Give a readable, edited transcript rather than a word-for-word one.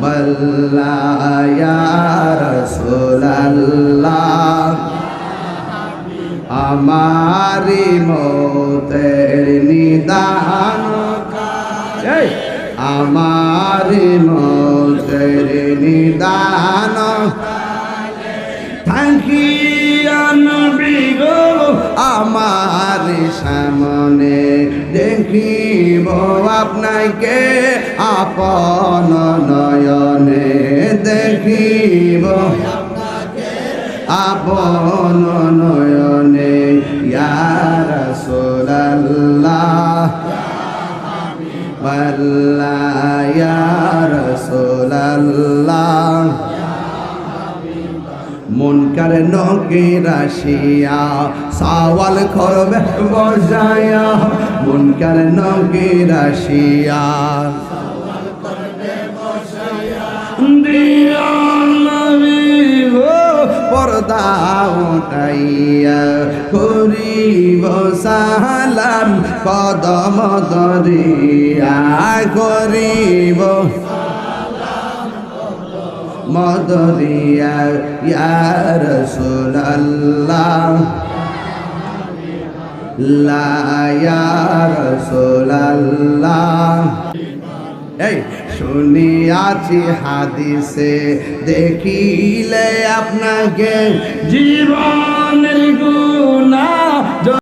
আল্লাহ ইয়া রাসূলুল্লাহ আমারি মতের নিদান আমারি মতের নিদান থাকিয়া নবী গো আমার সামনে দেখিব আপনাকে আপন নয়নে দেখিব আপন নয়নে ইয়া রাসূলুল্লাহ আল্লাহ ইয়া রাসূলুল্লাহ মুনকার নকির আসিয়া সওয়াল করবে বসায়া মুনকার নকির আসিয়া সওয়াল করবে বসায়া দিয়া নবী গো পর্দা উঠাইয়া করিব সালাম কদম ধরিয়া করিব মদরিয়া ইয়া রাসূলুল্লাহ লা ইয়া রাসূলুল্লাহ এই শুনিয়াছি হাদিসে দেখিলে আপনাকে জীবনের গুনাহ